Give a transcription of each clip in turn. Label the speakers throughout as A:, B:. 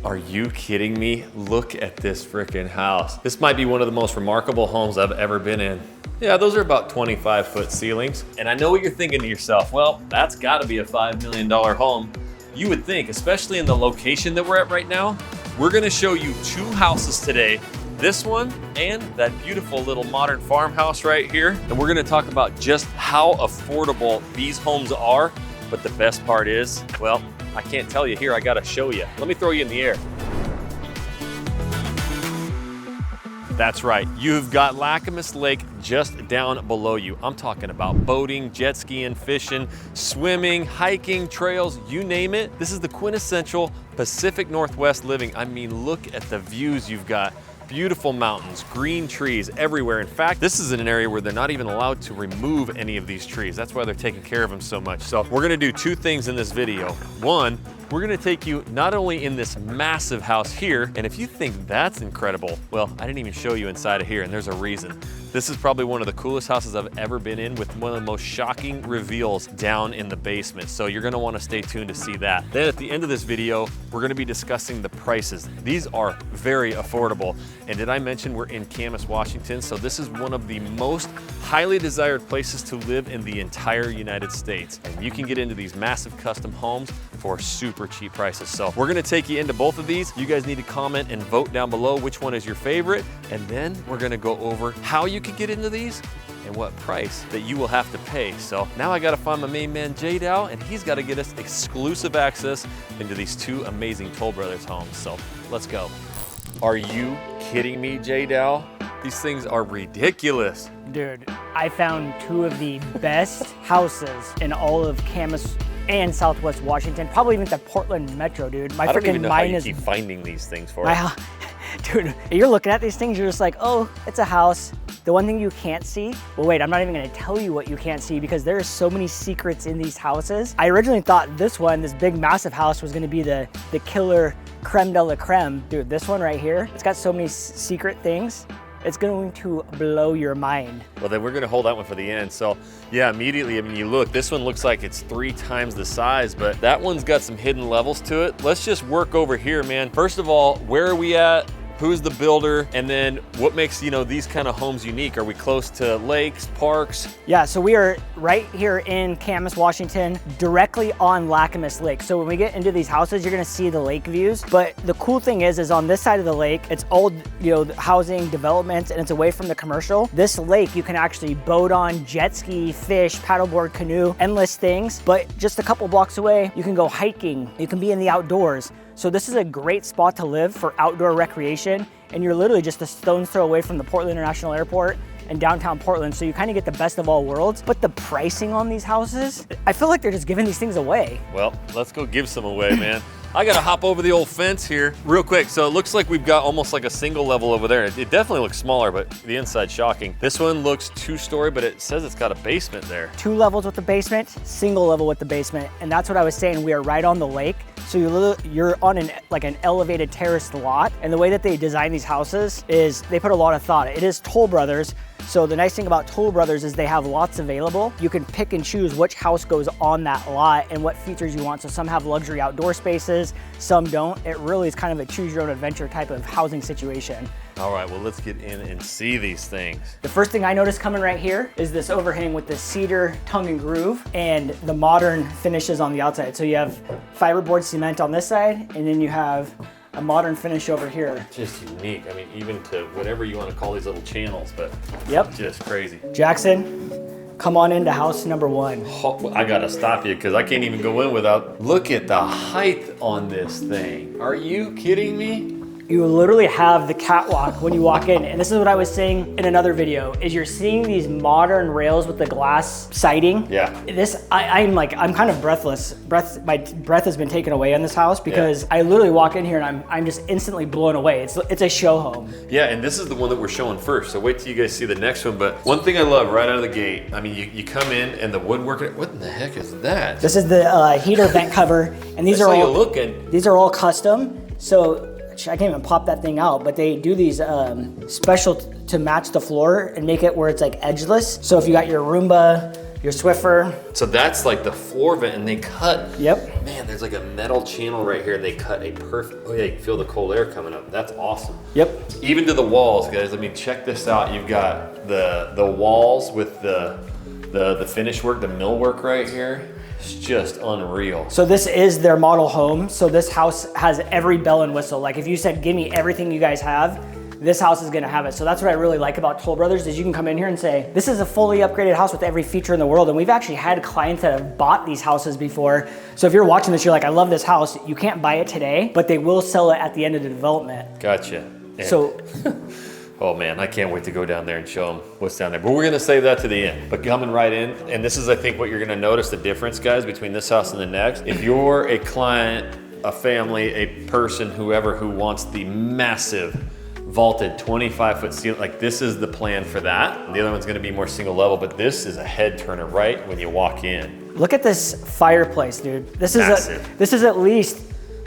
A: Are you kidding me? Look at this freaking house. This might be one of the most remarkable homes I've ever been in. Yeah, those are about 25-foot ceilings. And I know what you're thinking to yourself, well, that's gotta be a $5 million home. You would think, especially in the location that we're at right now. We're gonna show you two houses today. This one and that beautiful little modern farmhouse right here. And we're gonna talk about just how affordable these homes are. But the best part is, well, I can't tell you here, I gotta show you. Let me throw you in the air. That's right, you've got Lacamas Lake just down below you. I'm talking about boating, jet skiing, fishing, swimming, hiking, trails, you name it. This is the quintessential Pacific Northwest living. I mean, look at the views you've got. Beautiful mountains, green trees everywhere. In fact, this is an area where they're not even allowed to remove any of these trees. That's why they're taking care of them so much. So we're gonna do two things in this video. One, we're gonna take you not only in this massive house here, and if you think that's incredible, well, I didn't even show you inside of here, and there's a reason. This is probably one of the coolest houses I've ever been in, with one of the most shocking reveals down in the basement. So you're gonna wanna stay tuned to see that. Then at the end of this video, we're gonna be discussing the prices. These are very affordable. And did I mention we're in Camas, Washington? So this is one of the most highly desired places to live in the entire United States. And you can get into these massive custom homes for super cheap prices. So we're gonna take you into both of these. You guys need to comment and vote down below which one is your favorite. And then we're gonna go over how you can get into these and what price that you will have to pay. So now I gotta find my main man, J-Dow, and he's gotta get us exclusive access into these two amazing Toll Brothers homes. So let's go. Are you kidding me, J-Dow? These things are ridiculous.
B: Dude, I found two of the best houses in all of Camas and Southwest Washington, probably even the Portland Metro, dude.
A: I don't even know how you keep finding these things for us.
B: Dude, you're looking at these things, you're just like, oh, it's a house. The one thing you can't see, well, wait, I'm not even gonna tell you what you can't see because there are so many secrets in these houses. I originally thought this one, this big massive house, was gonna be the killer creme de la creme. Dude, this one right here, it's got so many secret things. It's going to blow your mind.
A: Well, then we're gonna hold that one for the end. So yeah, immediately, I mean, you look, this one looks like it's 3 times the size, but that one's got some hidden levels to it. Let's just work over here, man. First of all, where are we at? Who's the builder? And then what makes, these kind of homes unique? Are we close to lakes, parks?
B: Yeah, so we are right here in Camas, Washington, directly on Lacamas Lake. So when we get into these houses, you're gonna see the lake views. But the cool thing is on this side of the lake, it's old, housing developments, and it's away from the commercial. This lake, you can actually boat on, jet ski, fish, paddleboard, canoe, endless things. But just a couple blocks away, you can go hiking. You can be in the outdoors. So this is a great spot to live for outdoor recreation, and you're literally just a stone's throw away from the Portland International Airport and downtown Portland, so you kind of get the best of all worlds. But the pricing on these houses, I feel like they're just giving these things away.
A: Well, let's go give some away, man. I gotta hop over the old fence here real quick. So it looks like we've got almost like a single level over there. It definitely looks smaller, but the inside's shocking. This one looks 2-story, but it says it's got a basement there. 2
B: levels with the basement, single level with the basement. And that's what I was saying, we are right on the lake. So you're on an elevated terraced lot. And the way that they design these houses is they put a lot of thought. It is Toll Brothers. So the nice thing about Toll Brothers is they have lots available. You can pick and choose which house goes on that lot and what features you want. So some have luxury outdoor spaces, some don't. It really is kind of a choose your own adventure type of housing situation.
A: All right, well, let's get in and see these things.
B: The first thing I noticed coming right here is this overhang with the cedar tongue and groove and the modern finishes on the outside. So you have fiberboard cement on this side, and then you have a modern finish over here.
A: Just unique. I mean, even to whatever you want to call these little channels, but
B: yep,
A: just crazy.
B: Jackson, come on into house number 1.
A: Oh, I gotta stop you because I can't even go in without. Look at the height on this thing. Are you kidding me?
B: You literally have the catwalk when you walk in. And this is what I was saying in another video, is you're seeing these modern rails with the glass siding.
A: Yeah.
B: I'm kind of breathless. My breath has been taken away in this house because I literally walk in here and I'm just instantly blown away. It's a show home.
A: Yeah, and this is the one that we're showing first. So wait till you guys see the next one. But one thing I love right out of the gate, I mean, you come in and the woodwork, what in the heck is that?
B: This is the heater vent cover. And these these are all custom. So I can't even pop that thing out, but they do these special to match the floor and make it where it's like edgeless. So if you got your Roomba, your Swiffer.
A: So that's like the floor vent and they cut.
B: Yep.
A: Man, there's like a metal channel right here. They cut a perfect, oh yeah, you can feel the cold air coming up. That's awesome.
B: Yep.
A: Even to the walls, guys. I mean, check this out. You've got the walls with the finish work, the millwork right here. It's just unreal.
B: So this is their model home. So this house has every bell and whistle. Like if you said, give me everything you guys have, this house is gonna have it. So that's what I really like about Toll Brothers is you can come in here and say, this is a fully upgraded house with every feature in the world. And we've actually had clients that have bought these houses before. So if you're watching this, you're like, I love this house. You can't buy it today, but they will sell it at the end of the development.
A: Gotcha. And
B: so,
A: oh man, I can't wait to go down there and show them what's down there. But we're gonna save that to the end. But coming right in, and this is, I think, what you're gonna notice the difference, guys, between this house and the next. If you're a client, a family, a person, whoever who wants the massive vaulted 25-foot ceiling, like this is the plan for that. The other one's gonna be more single level, but this is a head turner right when you walk in.
B: look at this fireplace, dude. This is at least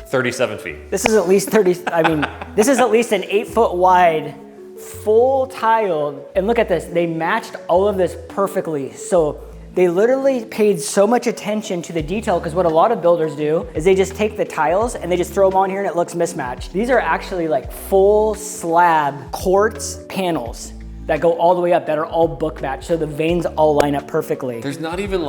A: 37 feet.
B: This is at least 30, I mean, this is at least an 8-foot wide, full tiled, and look at this, they matched all of this perfectly. So they literally paid so much attention to the detail, because what a lot of builders do is they just take the tiles and they just throw them on here and it looks mismatched. These are actually like full slab quartz panels that go all the way up that are all book matched. So the veins all line up perfectly.
A: There's not even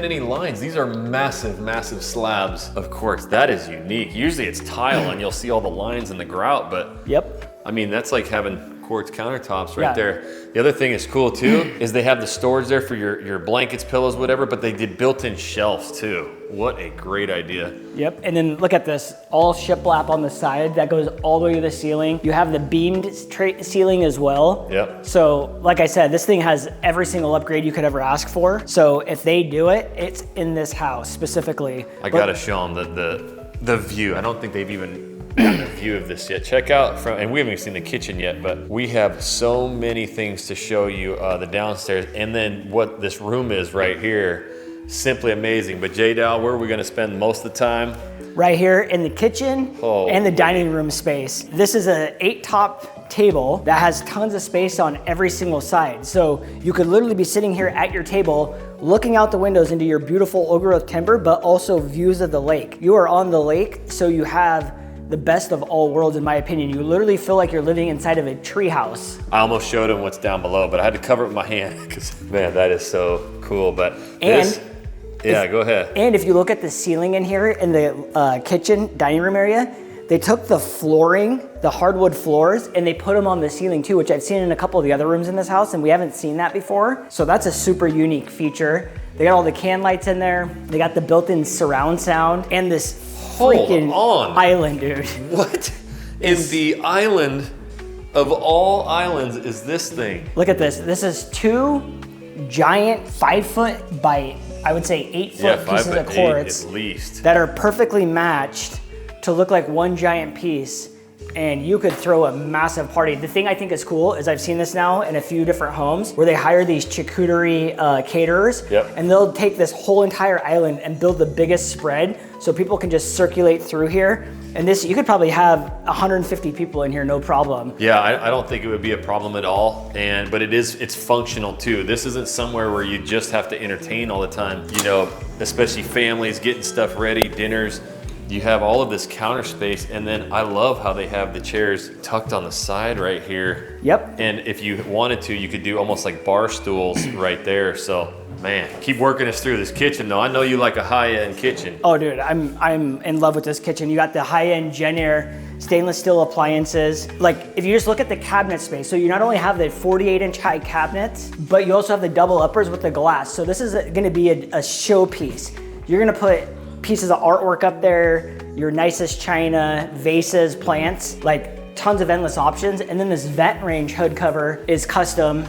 A: any lines. These are massive, massive slabs of quartz. That is unique. Usually it's tile and you'll see all the lines in the grout, but
B: Yep.
A: I mean, that's like having quartz countertops right there. The other thing is cool too, is they have the storage there for your blankets, pillows, whatever, but they did built-in shelves too. What a great idea.
B: Yep, and then look at this, all shiplap on the side that goes all the way to the ceiling. You have the beamed ceiling as well.
A: Yep.
B: So like I said, this thing has every single upgrade you could ever ask for. So if they do it, it's in this house specifically.
A: I gotta show them the view. I don't think they've even gotten a view of this yet. Check out and we haven't even seen the kitchen yet, but we have so many things to show you, the downstairs, and then what this room is right here. Simply amazing. But J-Dow, where are we gonna spend most of the time?
B: Right here in the kitchen and the dining room space. This is an 8-top table that has tons of space on every single side. So you could literally be sitting here at your table, looking out the windows into your beautiful old growth timber, but also views of the lake. You are on the lake, so you have the best of all worlds, in my opinion. You literally feel like you're living inside of a tree house.
A: I almost showed him what's down below, but I had to cover it with my hand because, man, that is so cool. But go ahead.
B: And if you look at the ceiling in here in the kitchen dining room area, they took the flooring, the hardwood floors, and they put them on the ceiling too, which I've seen in a couple of the other rooms in this house, and we haven't seen that before. So that's a super unique feature. They got all the can lights in there. They got the built-in surround sound and this freaking island, dude.
A: What in the island of all islands is this thing?
B: Look at this. This is 2 giant 5-foot by, I would say 8-foot pieces of quartz
A: at least
B: that are perfectly matched to look like one giant piece, and you could throw a massive party. The thing I think is cool is I've seen this now in a few different homes where they hire these charcuterie caterers, and they'll take this whole entire island and build the biggest spread so people can just circulate through here. And this, you could probably have 150 people in here, no problem.
A: Yeah, I don't think it would be a problem at all. But it's functional too. This isn't somewhere where you just have to entertain all the time. You know, especially families getting stuff ready, dinners. You have all of this counter space, and then I love how they have the chairs tucked on the side right here.
B: Yep.
A: And if you wanted to, you could do almost like bar stools right there. So, man, keep working us through this kitchen though. I know you like a high-end kitchen.
B: Oh, dude, I'm in love with this kitchen. You got the high-end Jenner stainless steel appliances. Like, if you just look at the cabinet space, so you not only have the 48-inch high cabinets, but you also have the double uppers with the glass. So this is gonna be a showpiece. You're gonna put pieces of artwork up there, your nicest china, vases, plants, like tons of endless options. And then this vent range hood cover is custom.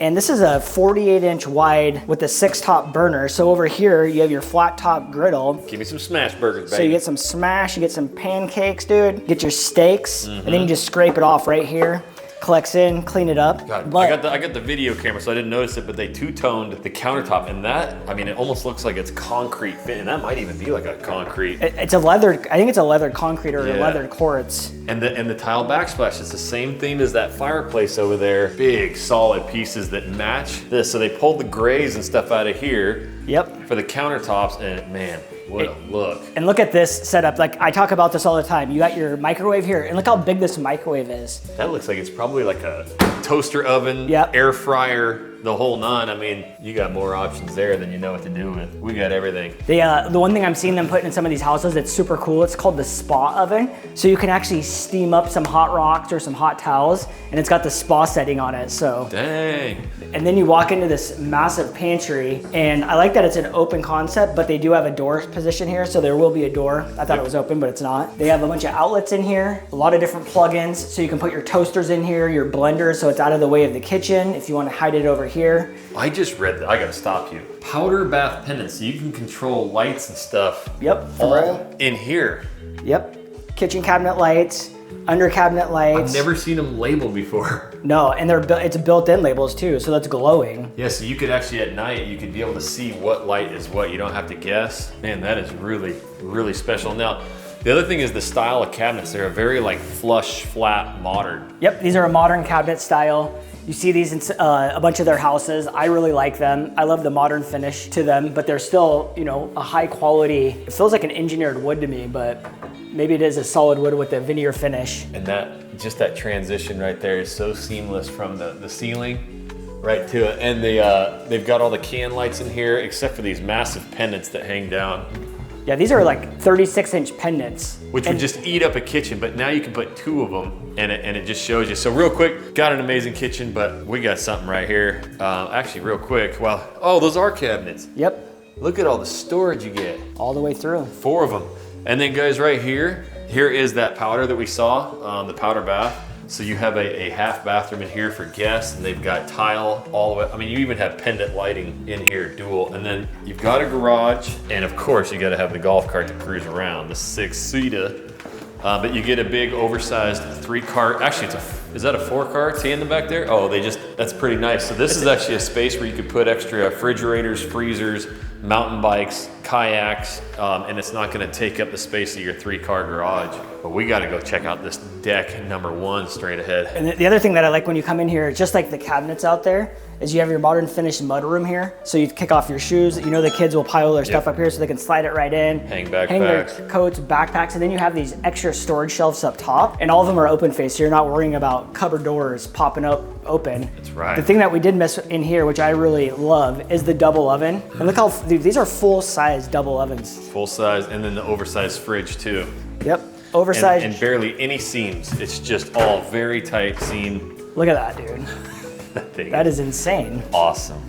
B: And this is a 48-inch wide with a 6-top burner. So over here, you have your flat top griddle.
A: Give me some smash burgers, baby.
B: So you get some smash, you get some pancakes, dude. Get your steaks, and then you just scrape it off right here. Collects in, clean it up.
A: God, I got the video camera, so I didn't notice it, but they two-toned the countertop, and that, I mean, it almost looks like it's concrete fit, and that might even be like a concrete.
B: It's a leather, I think it's a leather concrete or a leather quartz.
A: And the tile backsplash, it's the same theme as that fireplace over there. Big, solid pieces that match this. So they pulled the grays and stuff out of here.
B: Yep.
A: For the countertops, and man, what a look.
B: And look at this setup. Like I talk about this all the time. You got your microwave here, and look how big this microwave is.
A: That looks like it's probably like a toaster oven,
B: Yep.
A: air fryer, the whole nine. I mean, you got more options there than you know what to do with. We got everything.
B: The one thing I'm seeing them putting in some of these houses that's super cool, it's called the spa oven. So you can actually steam up some hot rocks or some hot towels, and it's got the spa setting on it, so.
A: Dang.
B: And then you walk into this massive pantry, and I like that it's an open concept, but they do have a door position here, so there will be a door. I thought it was open, but it's not. They have a bunch of outlets in here, a lot of different plugins, so you can put your toasters in here, your blenders, so it's out of the way of the kitchen if you want to hide it over here.
A: I just read that. I gotta stop you. Powder bath pendants, so you can control lights and stuff.
B: Yep.
A: All in here.
B: Yep. Kitchen cabinet lights, under cabinet lights.
A: I've never seen them labeled before.
B: No, and it's built-in labels too, so that's glowing.
A: Yeah, so you could actually at night, you could be able to see what light is what. You don't have to guess. Man, that is really, really special. Now, the other thing is the style of cabinets. They're a very like flush, flat, modern.
B: Yep, these are a modern cabinet style. You see these in a bunch of their houses. I really like them. I love the modern finish to them, but they're still, you know, a high quality. It feels like an engineered wood to me, but maybe it is a solid wood with a veneer finish.
A: And that transition right there is so seamless from the ceiling right to it. And they've got all the can lights in here, except for these massive pendants that hang down.
B: Yeah, these are like 36-inch pendants.
A: Which would just eat up a kitchen, but now you can put two of them and it just shows you. So real quick, got an amazing kitchen, but we got something right here. Actually real quick, well, oh, those are cabinets.
B: Yep.
A: Look at all the storage you get.
B: All the way through. 4
A: of them. And then guys, right here is that powder that we saw, the powder bath. So you have a half bathroom in here for guests, and they've got tile all the way. I mean, you even have pendant lighting in here, dual. And then you've got a garage, and of course you gotta have the golf cart to cruise around, the 6-seater. But you get a big oversized 3-car, actually is that a 4-car T in the back there? Oh, that's pretty nice. So this is actually a space where you could put extra refrigerators, freezers, mountain bikes, kayaks, and it's not gonna take up the space of your 3-car garage. But we gotta go check out this deck number 1 straight ahead.
B: And the other thing that I like when you come in here, just like the cabinets out there, is you have your modern finished mudroom here. So you kick off your shoes. You know the kids will pile their stuff up here so they can slide it right in.
A: Hang backpacks.
B: Hang their coats, backpacks, and then you have these extra storage shelves up top, and all of them are open face, so you're not worrying about cupboard doors popping up open.
A: That's right.
B: The thing that we did miss in here, which I really love, is the double oven. And look how, dude, these are full-size double ovens.
A: Full size, and then the oversized fridge too.
B: Yep, oversized.
A: And barely any seams. It's just all very tight seam.
B: Look at that, dude. That is insane.
A: Awesome.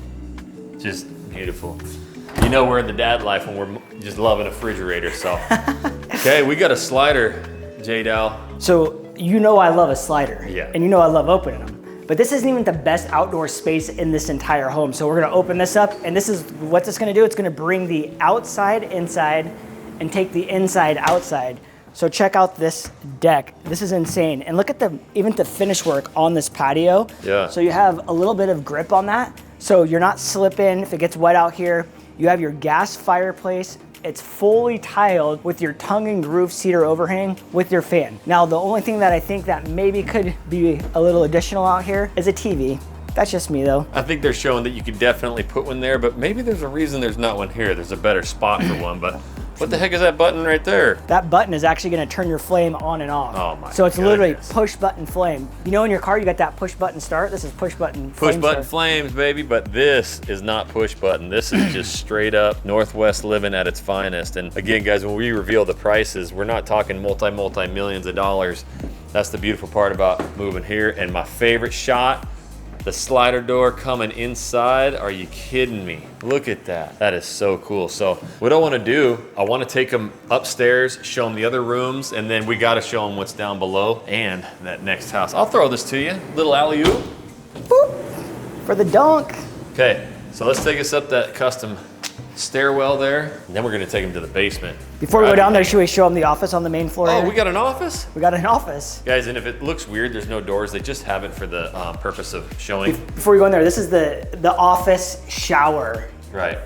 A: Just beautiful. You know we're in the dad life when we're just loving a refrigerator, so. Okay, we got a slider, J-Dow.
B: So you know I love a slider.
A: Yeah.
B: And you know I love opening them. But this isn't even the best outdoor space in this entire home. So we're gonna open this up, and this is what it's gonna do. It's gonna bring the outside inside and take the inside outside. So check out this deck. This is insane. And look at even the finish work on this patio.
A: Yeah.
B: So you have a little bit of grip on that. So you're not slipping if it gets wet out here. You have your gas fireplace. It's fully tiled with your tongue and groove cedar overhang with your fan. Now, the only thing that I think that maybe could be a little additional out here is a TV. That's just me though.
A: I think they're showing that you could definitely put one there, but maybe there's a reason there's not one here. There's a better spot for one, but what the heck is that button right there?
B: That button is actually gonna turn your flame on and off.
A: Oh my
B: So it's
A: goodness.
B: literally push button flame. You know in your car you got that push button start? This is push button flame
A: Push button
B: start.
A: flames, baby, but this is not push button. This is just straight up Northwest living at its finest. And again, guys, when we reveal the prices, we're not talking multi-millions of dollars. That's the beautiful part about moving here. And my favorite shot, the slider door coming inside. Are you kidding me? Look at that. That is so cool. So what I want to do, I want to take them upstairs, show them the other rooms, and then we got to show them what's down below and that next house. I'll throw this to you. Little alley-oop.
B: Boop. For the dunk.
A: Okay, so let's take us up that custom stairwell there, and then we're going to take them to the basement.
B: Before we go down there, should we show them the office on the main floor?
A: Oh,
B: here?
A: we got an office?
B: We got an office.
A: Guys, and if it looks weird, there's no doors. They just have it for the purpose of showing.
B: Before we go in there, this is the office shower.
A: Right.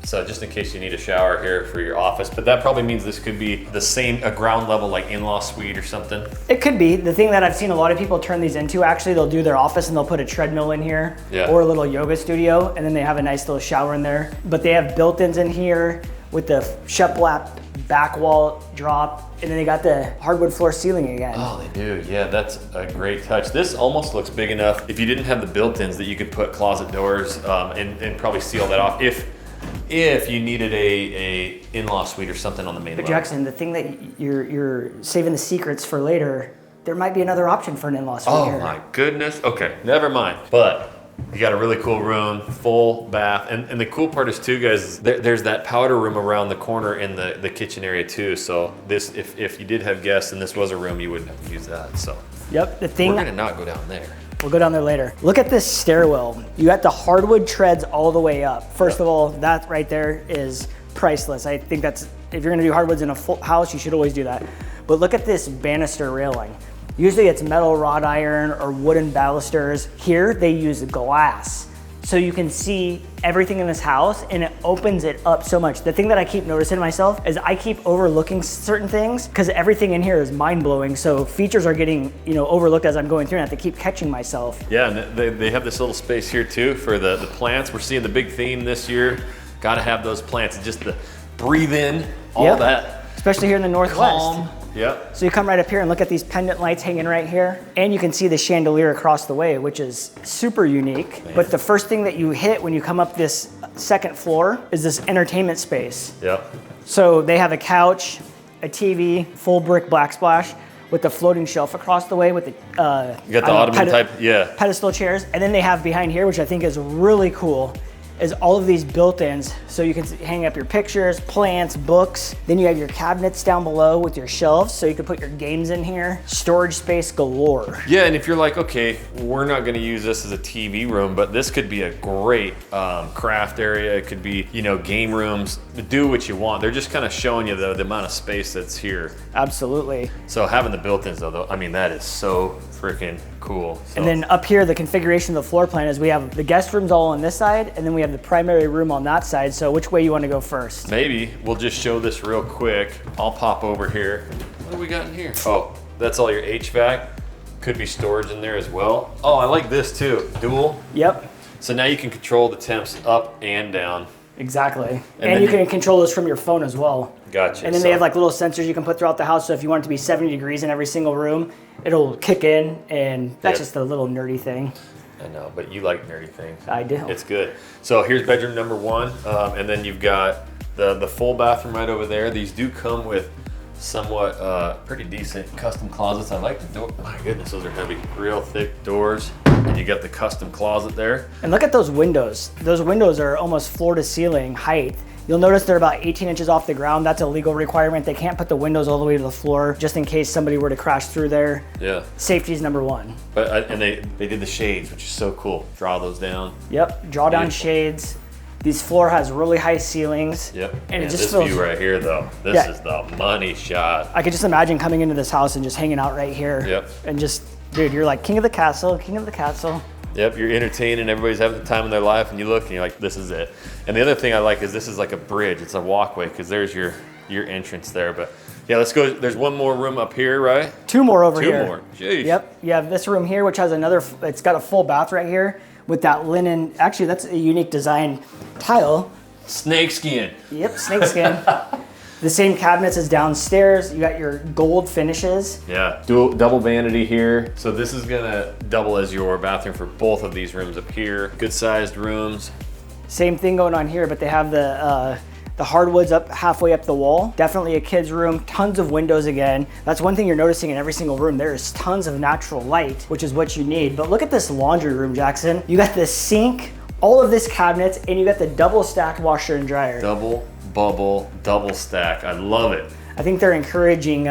A: So just in case you need a shower here for your office, but that probably means this could be the same, a ground level like in-law suite or something.
B: It could be. The thing that I've seen a lot of people turn these into, actually, they'll do their office and they'll put a treadmill in here,
A: Yeah.
B: or a little yoga studio, and then they have a nice little shower in there. But they have built-ins in here, with the shiplap back wall drop, and then they got the hardwood floor ceiling again.
A: Oh, they do. Yeah, that's a great touch. This almost looks big enough if you didn't have the built-ins that you could put closet doors and probably seal that off if you needed a in-law suite or something on the main
B: But
A: level.
B: Jackson, the thing that you're saving the secrets for later, there might be another option for an in-law suite here.
A: Oh my goodness. Okay, never mind. But you got a really cool room, full bath, and the cool part is too, guys, is there's that powder room around the corner in the kitchen area too. So this, if you did have guests and this was a room, you wouldn't have to use that. So
B: Yep, the thing.
A: we're gonna not go down there.
B: We'll go down there later. Look at this stairwell. You got the hardwood treads all the way up. First of all, that right there is priceless. I think that's, if you're gonna do hardwoods in a full house, you should always do that. But look at this banister railing. Usually it's metal wrought iron or wooden balusters. Here they use glass. So you can see everything in this house and it opens it up so much. The thing that I keep noticing myself is I keep overlooking certain things because everything in here is mind blowing. So features are getting, overlooked as I'm going through and I have to keep catching myself.
A: Yeah, and they have this little space here too for the plants. We're seeing the big theme this year. Got to have those plants, just the breathe in, all that.
B: Especially here in the Northwest.
A: Calm. Yep.
B: So you come right up here and look at these pendant lights hanging right here, and you can see the chandelier across the way, which is super unique.
A: Man.
B: But the first thing that you hit when you come up this second floor is this entertainment space.
A: Yep.
B: So they have a couch, a TV, full brick backsplash with the floating shelf across the way with the
A: You got the ottoman type, yeah.
B: pedestal chairs. And then they have behind here, which I think is really cool, is all of these built-ins. So you can hang up your pictures, plants, books. Then you have your cabinets down below with your shelves. So you can put your games in here. Storage space galore.
A: Yeah, and if you're like, okay, we're not gonna use this as a TV room, but this could be a great craft area. It could be, game rooms. Do what you want. They're just kind of showing you the amount of space that's here.
B: Absolutely.
A: So having the built-ins though, I mean, that is so freaking cool. So.
B: And then up here, the configuration of the floor plan is we have the guest rooms all on this side, and then we have the primary room on that side. So which way you want to go first?
A: Maybe we'll just show this real quick. I'll pop over here. What do we got in here? Oh, that's all your HVAC. Could be storage in there as well. Oh, I like this too, dual.
B: Yep.
A: So now you can control the temps up and down.
B: Exactly.
A: And
B: And you can control this from your phone as well.
A: Gotcha.
B: And then they have like little sensors you can put throughout the house. So if you want it to be 70 degrees in every single room, it'll kick in, and that's just a little nerdy thing.
A: I know, but you like nerdy things.
B: I do.
A: It's good. So here's bedroom number one, and then you've got the full bathroom right over there. These do come with somewhat pretty decent custom closets. I like the door. My goodness, those are heavy. Real thick doors. And you got the custom closet there.
B: And look at those windows. Those windows are almost floor to ceiling height. You'll notice they're about 18 inches off the ground. That's a legal requirement. They can't put the windows all the way to the floor just in case somebody were to crash through there.
A: Yeah.
B: Safety is number one.
A: But and they did the shades, which is so cool. Draw those down.
B: Yep, draw down
A: Beautiful.
B: shades. This floor has really high ceilings.
A: Yep.
B: And it just
A: this
B: feels,
A: view right here, though. This
B: Yeah.
A: is the money shot.
B: I could just imagine coming into this house and just hanging out right here.
A: Yep.
B: And just, dude, you're like king of the castle, king of the castle.
A: Yep, you're entertaining, everybody's having the time of their life, and you look and you're like, this is it. And the other thing I like is this is like a bridge, it's a walkway, because there's your entrance there. But yeah, let's go, there's one more room up here, right?
B: Two more over
A: Two
B: here.
A: more, jeez.
B: Yep, you have this room here, which has another, it's got a full bath right here with that linen, actually that's a unique design tile.
A: Snakeskin.
B: Yep, snakeskin. The same cabinets as downstairs. You got your gold finishes.
A: Yeah, double vanity here. So this is gonna double as your bathroom for both of these rooms up here. Good sized rooms.
B: Same thing going on here, but they have the hardwoods up halfway up the wall. Definitely a kid's room, tons of windows again. That's one thing you're noticing in every single room. There is tons of natural light, which is what you need. But look at this laundry room, Jackson. You got the sink, all of this cabinets, and you got the double stacked washer and dryer.
A: Double bubble, double stack. I love it.
B: I think they're encouraging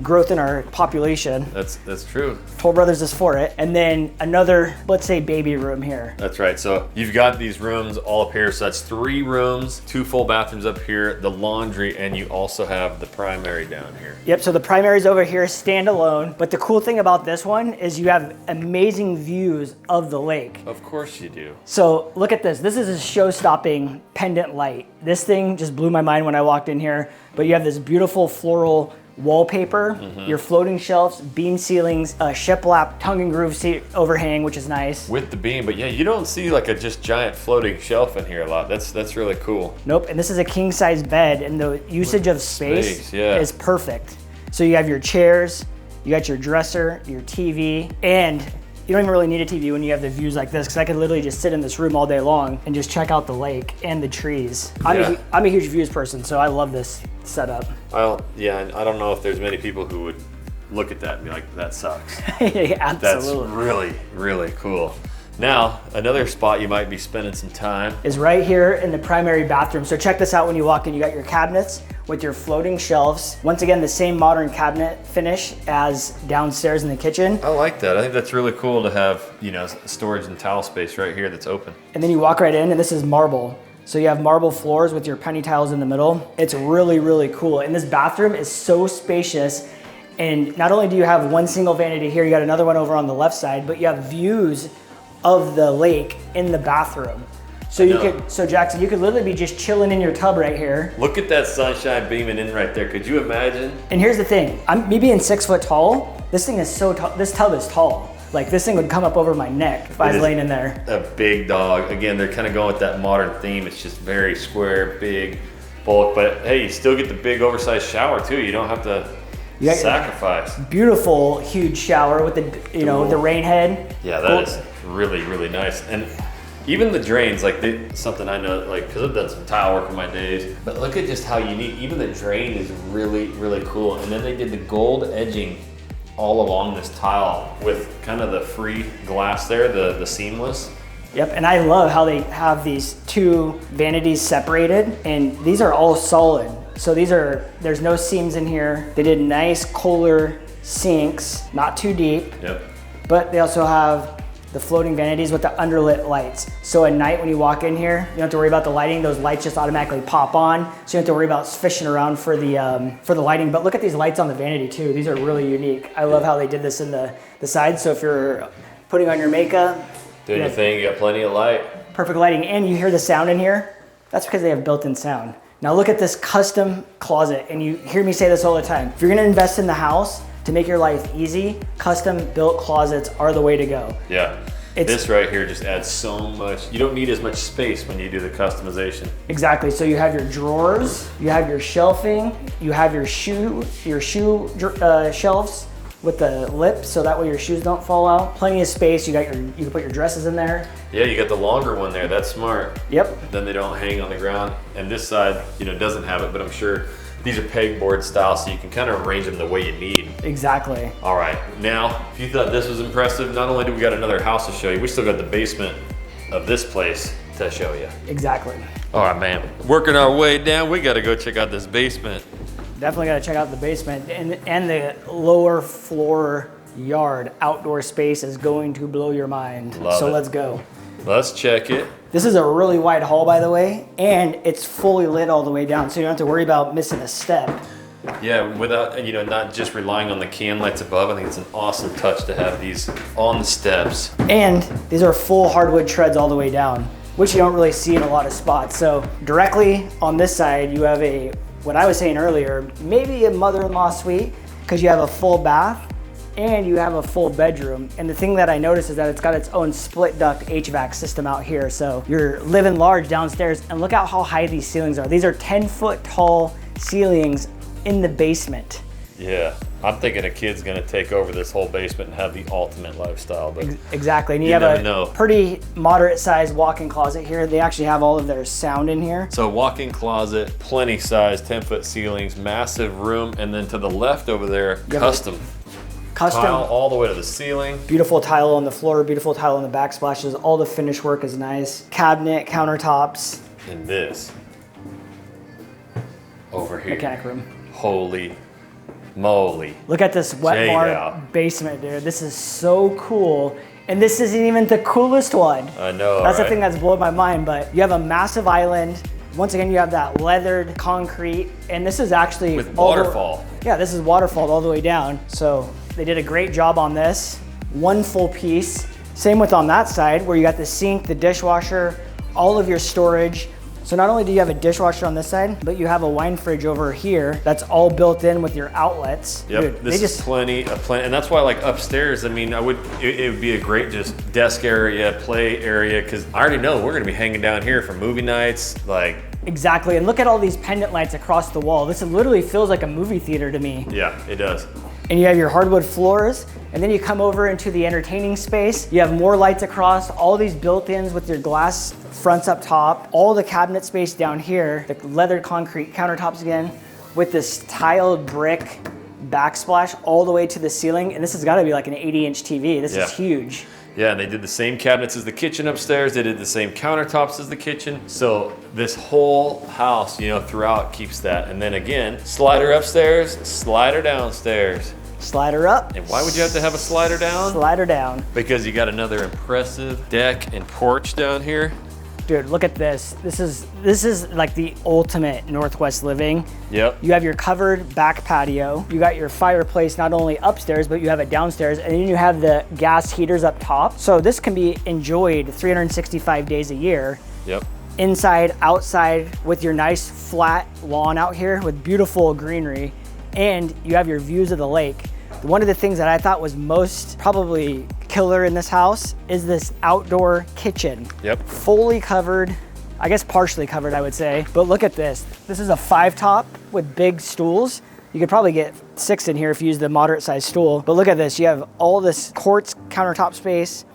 B: growth in our population.
A: That's true.
B: Toll Brothers is for it. And then another, let's say, baby room here.
A: That's right. So you've got these rooms all up here. So that's 3 rooms, 2 full bathrooms up here, the laundry, and you also have the primary down here.
B: Yep, so the primary's over here, standalone. But the cool thing about this one is you have amazing views of the lake.
A: Of course you do.
B: So look at this. This is a show-stopping pendant light. This thing just blew my mind when I walked in here. But you have this beautiful floral wallpaper, your floating shelves, beam ceilings, a shiplap tongue and groove seat overhang, which is nice.
A: With the beam, but yeah, you don't see like a just giant floating shelf in here a lot. That's really cool.
B: Nope, and this is a king size bed, and the usage of space is perfect. So you have your chairs, you got your dresser, your TV, and you don't even really need a TV when you have the views like this, because I could literally just sit in this room all day long and just check out the lake and the trees. I'm a huge views person, so I love this setup.
A: Yeah, I don't know if there's many people who would look at that and be like, that sucks.
B: Yeah, absolutely.
A: That's really, really cool. Now, another spot you might be spending some time
B: is right here in the primary bathroom. So check this out when you walk in. You got your cabinets with your floating shelves. Once again, the same modern cabinet finish as downstairs in the kitchen.
A: I like that. I think that's really cool to have, you know, storage and towel space right here that's open.
B: And then you walk right in, and this is marble. So you have marble floors with your penny tiles in the middle. It's really, really cool. And this bathroom is so spacious. And not only do you have one single vanity here, you got another one over on the left side, but you have views of the lake in the bathroom. So Jackson, you could literally be just chilling in your tub right here.
A: Look at that sunshine beaming in right there. Could you imagine?
B: And here's the thing, me being 6 foot tall, this thing is so tall, this tub is tall. Like this thing would come up over my neck if I was laying in there. A big dog. Again, they're kind of going with that modern theme. It's just very square, big, bulk, but hey, you still get the big oversized shower too. You don't have to sacrifice. Beautiful, huge shower with the, the rain head. Yeah, that is really, really nice. And even the drains, like something I know, like, because I've done some tile work in my days, but look at just how unique, even the drain is really, really cool. And then they did the gold edging all along this tile with kind of the free glass there, the seamless. Yep, and I love how they have these two vanities separated, and these are all solid. So there's no seams in here. They did nice Kohler sinks, not too deep. Yep. But they also have the floating vanities with the underlit lights. So at night when you walk in here, you don't have to worry about the lighting. Those lights just automatically pop on. So you don't have to worry about fishing around for the lighting. But look at these lights on the vanity too. These are really unique. I love how they did this in the side. So if you're putting on your makeup, doing your thing, you got plenty of light. Perfect lighting, and you hear the sound in here. That's because they have built-in sound. Now look at this custom closet, and you hear me say this all the time. If you're gonna invest in the house to make your life easy, custom built closet are the way to go. Yeah, this right here just adds so much. You don't need as much space when you do the customization. Exactly, so you have your drawers, you have your shelving, you have your shoe shelves with the lip, so that way your shoes don't fall out. Plenty of space. You can put your dresses in there. Yeah, you got the longer one there. That's smart. Yep. Then they don't hang on the ground. And this side, doesn't have it, but I'm sure these are pegboard style, so you can kind of arrange them the way you need. Exactly. All right, now, if you thought this was impressive, not only do we got another house to show you, we still got the basement of this place to show you. Exactly. All right, man. Working our way down, we got to go check out this basement. Definitely got to check out the basement, and the lower floor yard outdoor space is going to blow your mind. Love it. Let's go. Let's check it. This is a really wide hall, by the way, and it's fully lit all the way down, so you don't have to worry about missing a step. Yeah, without, not just relying on the can lights above. I think it's an awesome touch to have these on the steps. And these are full hardwood treads all the way down, which you don't really see in a lot of spots. So directly on this side, you have what I was saying earlier, maybe a mother-in-law suite, because you have a full bath and you have a full bedroom. And the thing that I noticed is that it's got its own split duct HVAC system out here. So you're living large downstairs, and look at how high these ceilings are. These are 10-foot tall ceilings in the basement. Yeah, I'm thinking a kid's gonna take over this whole basement and have the ultimate lifestyle. But exactly, and you have a pretty moderate sized walk-in closet here. They actually have all of their sound in here. So walk-in closet, plenty size, 10-foot ceilings, massive room, and then to the left over there, custom tile all the way to the ceiling. Beautiful tile on the floor, beautiful tile on the backsplashes. All the finish work is nice. Cabinet, countertops. And this over here. Mechanic room. Holy moly. Look at this wet bar basement, dude. This is so cool. And this isn't even the coolest one. I know, that's the thing that's blowing my mind, but you have a massive island. Once again, you have that leathered concrete, and this is actually- With waterfall. Yeah, this is waterfall all the way down. So they did a great job on this. One full piece. Same with on that side, where you got the sink, the dishwasher, all of your storage. So not only do you have a dishwasher on this side, but you have a wine fridge over here that's all built in with your outlets.
A: Yep,
B: Dude,
A: this is plenty, and that's why like upstairs, I mean, it would be a great just desk area, play area, because I already know we're gonna be hanging down here for movie nights, like.
B: Exactly, and look at all these pendant lights across the wall. This literally feels like a movie theater to me.
A: Yeah, it does.
B: And you have your hardwood floors, and then you come over into the entertaining space. You have more lights across, all these built-ins with your glass fronts up top, all the cabinet space down here, the leather concrete countertops again, with this tiled brick backsplash all the way to the ceiling. And this has gotta be like an 80-inch TV. This is huge.
A: Yeah, and they did the same cabinets as the kitchen upstairs. They did the same countertops as the kitchen. So this whole house, you know, throughout keeps that. And then again, slider upstairs, slider downstairs.
B: Slider up.
A: And why would you have to have a slider down?
B: Slider down.
A: Because you got another impressive deck and porch down here.
B: Dude, look at this. This is like the ultimate Northwest living.
A: Yep.
B: You have your covered back patio. You got your fireplace not only upstairs, but you have it downstairs, and then you have the gas heaters up top. So this can be enjoyed 365 days a year.
A: Yep.
B: Inside, outside, with your nice flat lawn out here with beautiful greenery, and you have your views of the lake. One of the things that I thought was most probably killer in this house is this outdoor kitchen.
A: Yep.
B: Fully covered, I guess partially covered, I would say. But look at this. This is a 5-top with big stools. You could probably get 6 in here if you use the moderate size stool. But look at this. You have all this quartz countertop space,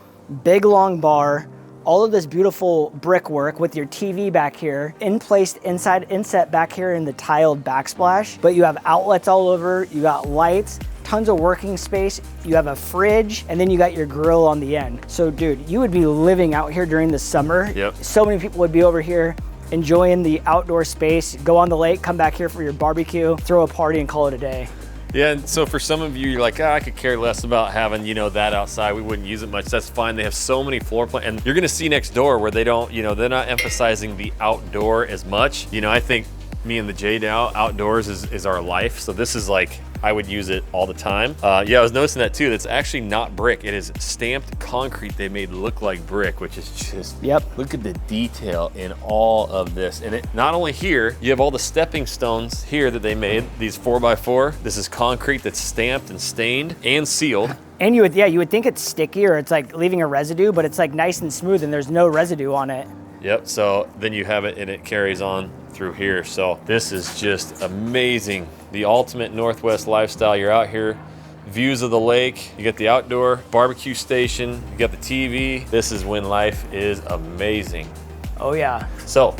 B: big long bar, all of this beautiful brickwork with your TV back here, placed inside inset back here in the tiled backsplash. But you have outlets all over, you got lights, tons of working space, you have a fridge, and then you got your grill on the end. So dude, you would be living out here during the summer.
A: Yep.
B: So many people would be over here enjoying the outdoor space, go on the lake, come back here for your barbecue, throw a party and call it a day.
A: Yeah, and so for some of you, you're like, I could care less about having, you know, that outside. We wouldn't use it much. That's fine. They have so many floor plans. And you're gonna see next door where they don't, you know, they're not emphasizing the outdoor as much. You know, I think me and the JDAO, outdoors is our life. So this is like, I would use it all the time. Yeah, I was noticing that too. That's actually not brick. It is stamped concrete they made look like brick, which is just, look at the detail in all of this. And it not only here, you have all the stepping stones here that they made, these 4x4. This is concrete that's stamped and stained and sealed.
B: And you would think it's sticky or it's like leaving a residue, but it's like nice and smooth and there's no residue on it.
A: Yep, so then you have it and it carries on through here. So this is just amazing. The ultimate Northwest lifestyle. You're out here, views of the lake, you get the outdoor barbecue station, you got the TV. This is when life is amazing.
B: Oh yeah.
A: So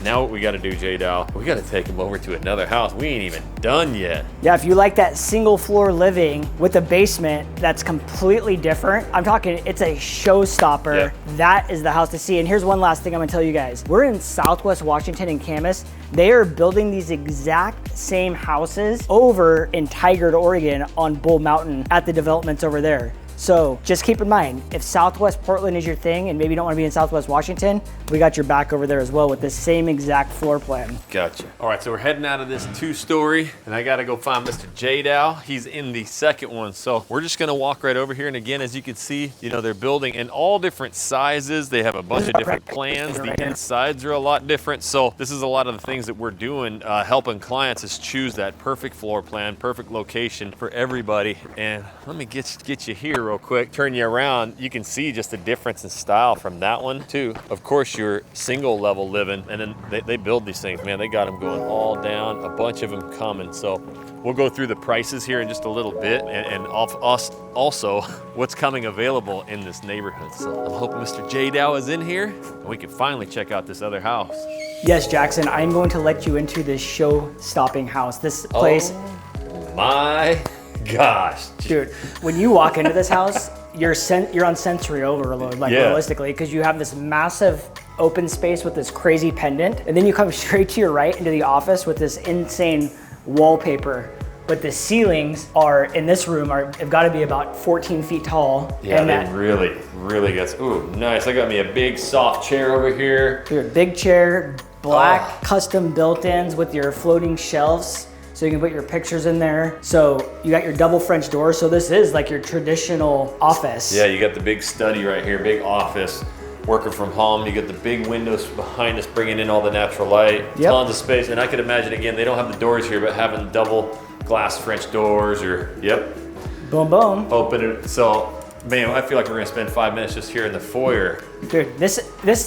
A: now what we gotta do, JDAO, we gotta take him over to another house. We ain't even done yet.
B: Yeah, if you like that single floor living with a basement that's completely different, I'm talking, it's a showstopper.
A: Yeah.
B: That is the house to see. And here's one last thing I'm gonna tell you guys. We're in Southwest Washington in Camas. They are building these exact same houses over in Tigard, Oregon on Bull Mountain at the developments over there. So just keep in mind, if Southwest Portland is your thing and maybe you don't want to be in Southwest Washington, we got your back over there as well with the same exact floor plan.
A: Gotcha. All right, so we're heading out of this 2-story and I gotta go find Mr. JDAO. He's in the second one. So we're just gonna walk right over here. And again, as you can see, you know, they're building in all different sizes. They have a bunch of different plans. The insides are a lot different. So this is a lot of the things that we're doing, helping clients is choose that perfect floor plan, perfect location for everybody. And let me get you here real quick, turn you around. You can see just the difference in style from that one to, of course, your single level living. And then they build these things, man. They got them going all down, a bunch of them coming. So we'll go through the prices here in just a little bit and also what's coming available in this neighborhood. So I'm hoping Mr. JDAO is in here and we can finally check out this other house.
B: Yes, Jackson, I'm going to let you into this show-stopping house. This place.
A: Oh my gosh.
B: Dude, when you walk into this house, you're on sensory overload, like realistically, because you have this massive open space with this crazy pendant, and then you come straight to your right into the office with this insane wallpaper. But the ceilings are, in this room, have got to be about 14 feet tall.
A: Yeah, and they really gets, ooh, nice. I got me a big soft chair over here.
B: Dude, big chair, black custom built-ins with your floating shelves. So you can put your pictures in there. So you got your double French door. So this is like your traditional office.
A: Yeah, you got the big study right here, big office. working from home. You get the big windows behind us bringing in all the natural light, tons of space. And I could imagine, again, they don't have the doors here, but having double glass French doors or,
B: boom, boom.
A: Open it. So, man, I feel like we're gonna spend 5 minutes just here in the foyer.
B: Dude, this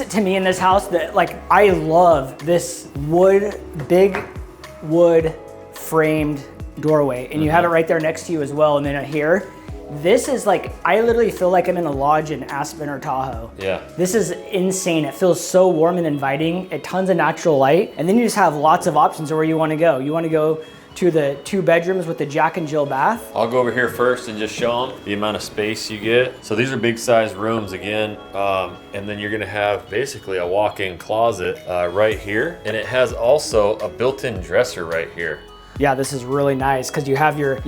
B: to me in this house, that like I love this big wood framed doorway, and you have it right there next to you as well. And then here, this is like, I literally feel like I'm in a lodge in Aspen or Tahoe.
A: Yeah.
B: This is insane. It feels so warm and inviting, tons of natural light. And then you just have lots of options of where you wanna go. You wanna go to the 2 bedrooms with the Jack and Jill bath.
A: I'll go over here first and just show them the amount of space you get. So these are big size rooms again. And then you're gonna have basically a walk-in closet right here. And it has also a built-in dresser right here.
B: Yeah, this is really nice because you have your,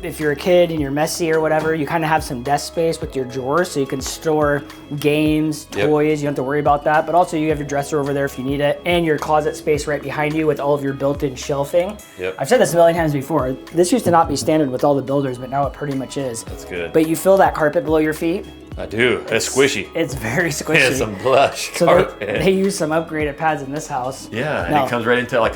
B: if you're a kid and you're messy or whatever, you kind of have some desk space with your drawers so you can store games, toys, you don't have to worry about that. But also you have your dresser over there if you need it, and your closet space right behind you with all of your built-in shelving. I've said this a million times before. This used to not be standard with all the builders, but now it pretty much is.
A: That's good.
B: But you feel that carpet below your feet?
A: I do. It's squishy.
B: It's very squishy.
A: It's some plush
B: carpet. They use some upgraded pads in this house.
A: Yeah, and it comes right into like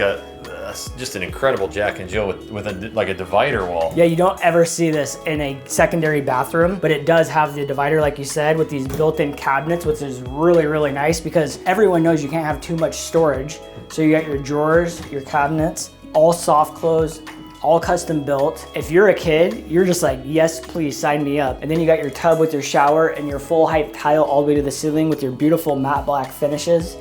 A: just an incredible Jack and Jill with a divider wall.
B: Yeah, you don't ever see this in a secondary bathroom, but it does have the divider, like you said, with these built-in cabinets, which is really, really nice because everyone knows you can't have too much storage. So you got your drawers, your cabinets, all soft close, all custom built. If you're a kid, you're just like, yes, please sign me up. And then you got your tub with your shower and your full height tile all the way to the ceiling with your beautiful matte black finishes.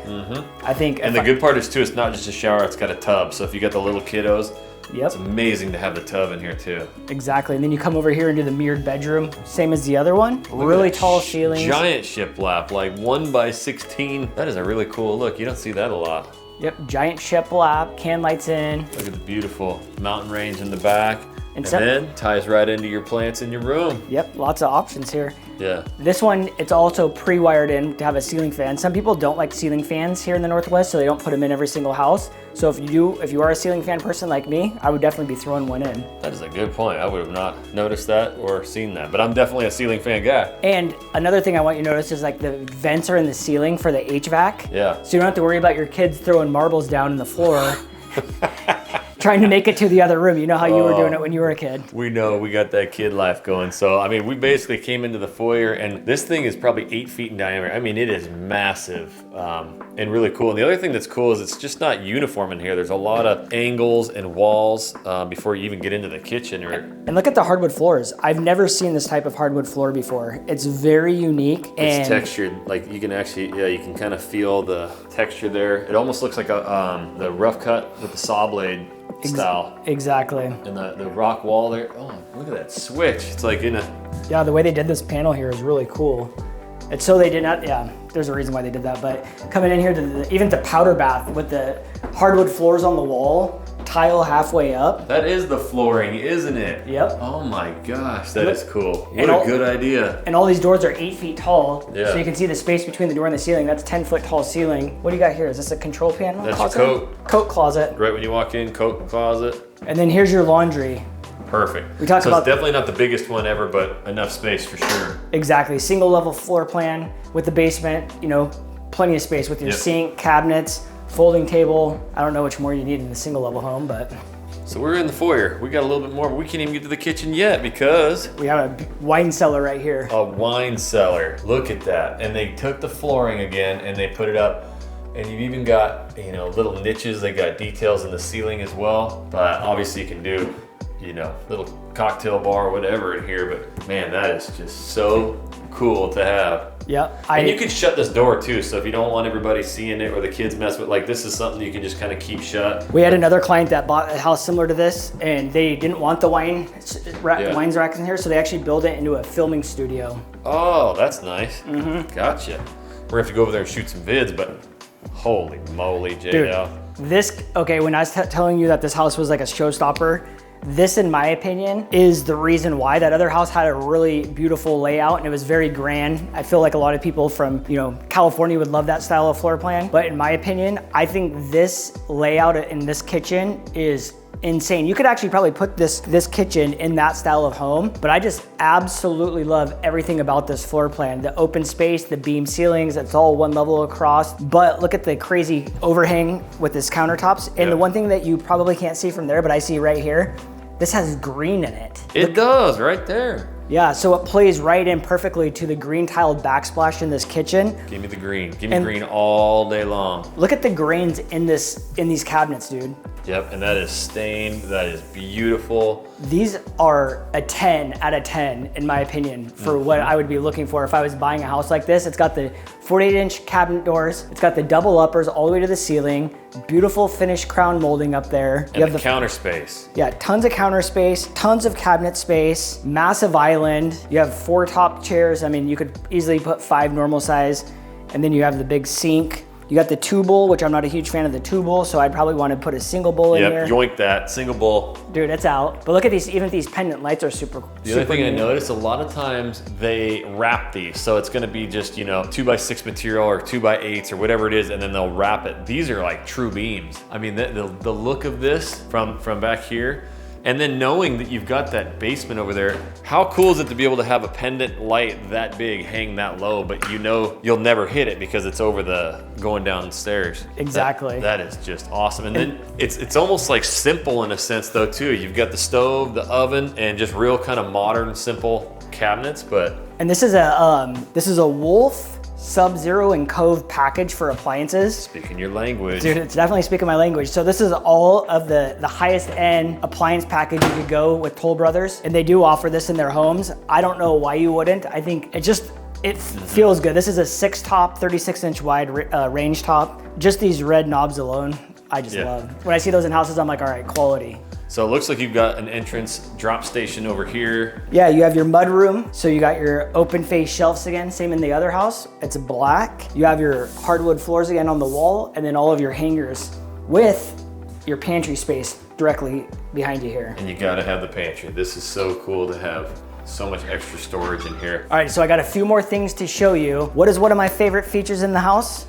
B: I think.
A: And the good part is too, it's not just a shower, it's got a tub. So if you got the little kiddos, it's amazing to have the tub in here too.
B: Exactly, and then you come over here and do the mirrored bedroom, same as the other one. Really tall ceilings.
A: Giant shiplap, like 1 by 16. That is a really cool look. You don't see that a lot.
B: Yep, giant shiplap, can lights in.
A: Look at the beautiful mountain range in the back. And then ties right into your plants in your room.
B: Yep, lots of options here.
A: Yeah.
B: This one, it's also pre-wired in to have a ceiling fan. Some people don't like ceiling fans here in the Northwest, so they don't put them in every single house. So if you are a ceiling fan person like me, I would definitely be throwing one in.
A: That is a good point. I would have not noticed that or seen that, but I'm definitely a ceiling fan guy.
B: And another thing I want you to notice is like the vents are in the ceiling for the HVAC.
A: Yeah.
B: So you don't have to worry about your kids throwing marbles down in the floor. Trying to make it to the other room. You know how you were doing it when you were a kid.
A: We know, we got that kid life going. So, I mean, we basically came into the foyer and this thing is probably 8 feet in diameter. I mean, it is massive and really cool. And the other thing that's cool is it's just not uniform in here. There's a lot of angles and walls before you even get into the kitchen.
B: And look at the hardwood floors. I've never seen this type of hardwood floor before. It's very unique.
A: It's textured. Like you can actually, you can kind of feel the texture there. It almost looks like the rough cut with the saw blade style.
B: Exactly.
A: And the rock wall there. Oh, look at that switch. It's like in a...
B: Yeah, the way they did this panel here is really cool. It's so they did not, there's a reason why they did that, but coming in here to even to powder bath with the hardwood floors on the wall, tile halfway up.
A: That is the flooring, isn't it?
B: Yep.
A: Oh my gosh, that is cool. What a good idea.
B: And all these doors are 8 feet tall,
A: yeah.
B: So you can see the space between the door and the ceiling. That's 10-foot tall ceiling. What do you got here? Is this a control panel?
A: That's
B: closet?
A: your coat.
B: Coat closet.
A: Right when you walk in, coat closet.
B: And then here's your laundry.
A: Perfect.
B: We talked
A: so
B: about
A: it's definitely not the biggest one ever, but enough space for sure.
B: Exactly. Single level floor plan with the basement, plenty of space with your sink, cabinets, folding table. I don't know which more you need in a single level home, but.
A: So we're in the foyer. We got a little bit more, but we can't even get to the kitchen yet because
B: we have a wine cellar right here.
A: A wine cellar. Look at that. And they took the flooring again and they put it up. And you've even got, little niches. They got details in the ceiling as well. But obviously you can do, little cocktail bar or whatever in here. But man, that is just so cool to have.
B: Yep.
A: And you can shut this door too. So if you don't want everybody seeing it or the kids mess with, this is something you can just kind of keep shut.
B: We had another client that bought a house similar to this and they didn't want the wines racks in here. So they actually built it into a filming studio.
A: Oh, that's nice. Mm-hmm. Gotcha. We're gonna have to go over there and shoot some vids, but holy moly, JL.
B: Dude, when I was telling you that this house was like a showstopper, this, in my opinion, is the reason why. That other house had a really beautiful layout and it was very grand. I feel like a lot of people from, California would love that style of floor plan. But in my opinion, I think this layout in this kitchen is insane. You could actually probably put this kitchen in that style of home, but I just absolutely love everything about this floor plan. The open space, the beam ceilings, it's all one level across, but look at the crazy overhang with this countertops. And the one thing that you probably can't see from there, but I see right here, this has green in it.
A: It does, right there.
B: Yeah, so it plays right in perfectly to the green tiled backsplash in this kitchen.
A: Give me the green. Give me green all day long.
B: Look at the grains in these cabinets, dude.
A: Yep, and that is stained. That is beautiful.
B: These are a 10 out of 10, in my opinion, for what I would be looking for if I was buying a house like this. It's got the 48-inch cabinet doors. It's got the double uppers all the way to the ceiling. Beautiful finished crown molding up there.
A: And you have the counter space.
B: Yeah, tons of counter space, tons of cabinet space, massive island. You have 4 top chairs. I mean, you could easily put 5 normal size. And then you have the big sink. You got the 2 bowl, which I'm not a huge fan of the 2 bowl, so I'd probably want to put a single bowl in here.
A: Yep, yoink that, single bowl.
B: Dude, it's out. But look at these, even these pendant lights are super
A: The other thing I noticed, a lot of times they wrap these. So it's gonna be just, 2x6 material or 2x8s or whatever it is, and then they'll wrap it. These are like true beams. I mean, the look of this from back here, and then knowing that you've got that basement over there, how cool is it to be able to have a pendant light that big hang that low, but you'll never hit it because it's over the going downstairs.
B: Exactly.
A: That is just awesome. And then it's almost like simple in a sense though too. You've got the stove, the oven, and just real kind of modern, simple cabinets, but.
B: And this is a Wolf, Sub-Zero, and Cove package for appliances.
A: Speaking your language.
B: Dude, it's definitely speaking my language. So this is all of the highest end appliance package you could go with Toll Brothers. And they do offer this in their homes. I don't know why you wouldn't. I think it feels good. This is a 6 top, 36-inch wide range top. Just these red knobs alone, I just love. When I see those in houses, I'm like, all right, quality.
A: So it looks like you've got an entrance drop station over here.
B: Yeah, you have your mud room. So you got your open face shelves again, same in the other house. It's black. You have your hardwood floors again on the wall, and then all of your hangers with your pantry space directly behind you here.
A: And you gotta have the pantry. This is so cool to have so much extra storage in here.
B: All right, so I got a few more things to show you. What is one of my favorite features in the house?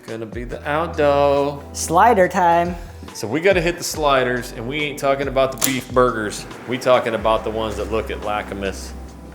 A: Gonna be the outdoor.
B: Slider time.
A: So we got to hit the sliders, and we ain't talking about the beef burgers. We talking about the ones that look at Lacamas.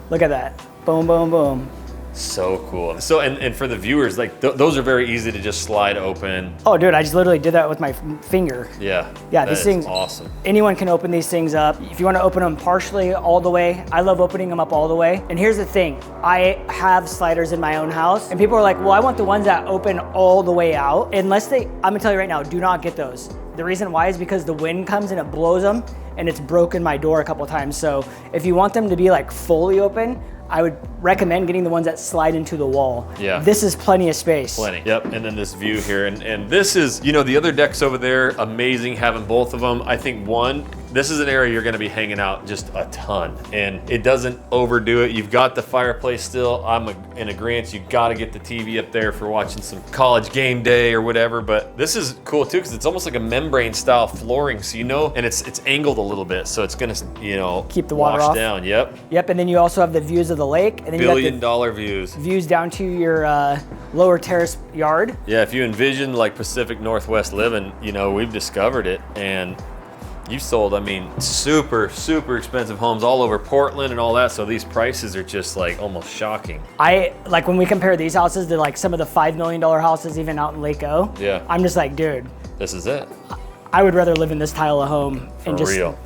B: Look at that. Boom, boom, boom.
A: So cool. So, and for the viewers, like those are very easy to just slide open.
B: Oh, dude, I just literally did that with my finger.
A: Yeah.
B: Yeah, these things.
A: Awesome.
B: Anyone can open these things up. If you want to open them partially, all the way, I love opening them up all the way. And here's the thing, I have sliders in my own house, and people are like, well, I want the ones that open all the way out. I'm gonna tell you right now, do not get those. The reason why is because the wind comes and it blows them, and it's broken my door a couple times. So if you want them to be like fully open, I would recommend getting the ones that slide into the wall.
A: Yeah.
B: This is plenty of space.
A: Plenty. Yep. And then this view here. And this is, the other decks over there, amazing having both of them. I think this is an area you're going to be hanging out just a ton, and it doesn't overdo it. You've got the fireplace still. I'm in agreement. You got to get the TV up there for watching some college game day or whatever. But this is cool too, because it's almost like a membrane style flooring. So and it's angled a little bit, so it's going to
B: keep the water
A: wash
B: off.
A: down. Yep.
B: Yep. And then you also have the views of the lake, and then you got
A: $1 billion views.
B: Views down to your lower terrace yard.
A: Yeah. If you envision like Pacific Northwest living, we've discovered it, and you've sold, super, super expensive homes all over Portland and all that. So these prices are just like almost shocking.
B: When we compare these houses to like some of the $5 million houses even out in Lake O.
A: Yeah.
B: I'm just like, dude.
A: This is it.
B: I would rather live in this style of home and just
A: real.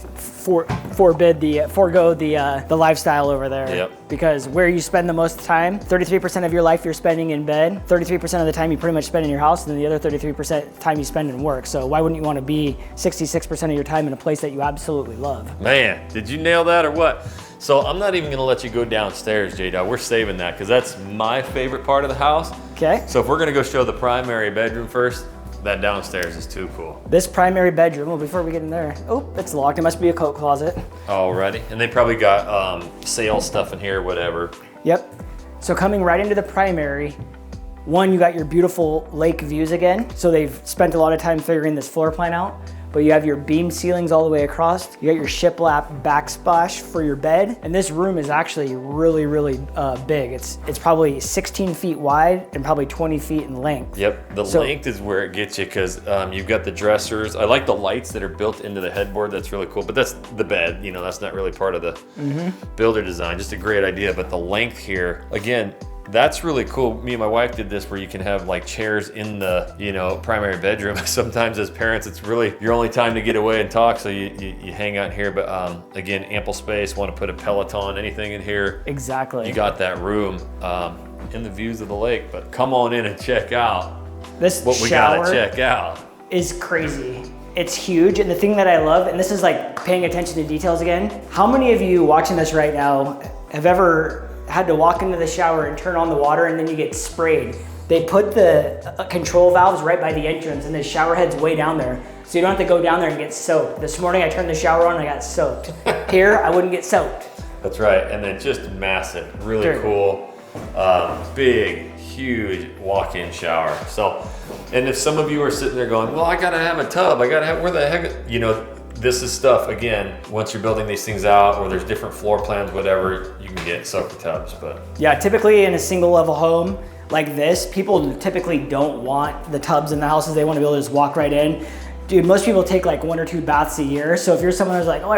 B: forego the lifestyle over there.
A: Yep.
B: Because where you spend the most time, 33% of your life you're spending in bed, 33% of the time you pretty much spend in your house, and then the other 33% time you spend in work. So why wouldn't you want to be 66% of your time in a place that you absolutely love?
A: Man, did you nail that or what? So I'm not even gonna let you go downstairs, J-Dog. We're saving that because that's my favorite part of the house.
B: Okay.
A: So if we're gonna go show the primary bedroom first, that downstairs is too cool.
B: This primary bedroom, well, before we get in there, oh, it's locked. It must be a coat closet.
A: Alrighty, and they probably got sale stuff in here, whatever.
B: Yep. So coming right into the primary, One, you got your beautiful lake views again. So they've spent a lot of time figuring this floor plan out. But you have your beam ceilings all the way across. You got your shiplap backsplash for your bed. And this room is actually really, really big. It's probably 16 feet wide and probably 20 feet in length.
A: Yep, the length is where it gets you because you've got the dressers. I like the lights that are built into the headboard. That's really cool, but that's the bed. You know, that's not really part of the builder design. Just a great idea, but the length here, again, that's really cool. Me and my wife did this where you can have like chairs in the, you know, primary bedroom. Sometimes as parents, it's really your only time to get away and talk. So you hang out here, but again, ample space, want to put a Peloton, anything in here.
B: Exactly.
A: You got that room in the views of the lake, but come on in and check out what we gotta check out.
B: Is crazy. It's huge. And the thing that I love, and this is like paying attention to details again. How many of you watching this right now have ever had to walk into the shower and turn on the water and then you get sprayed? They put the control valves right by the entrance and the shower head's way down there. So you don't have to go down there and get soaked. This morning I turned the shower on and I got soaked. Here, I wouldn't get soaked.
A: That's right, and then just massive, really cool, big, huge walk-in shower. So, and if some of you are sitting there going, well, I gotta have a tub, where the heck, you know, this is stuff, again, once you're building these things out or there's different floor plans, whatever, you can get soaker tubs, but. Yeah,
B: typically in a single level home like this, people typically don't want the tubs in the houses. They want to be able to just walk right in. Dude, most people take like 1 or 2 baths a year. So if you're someone who's like, oh,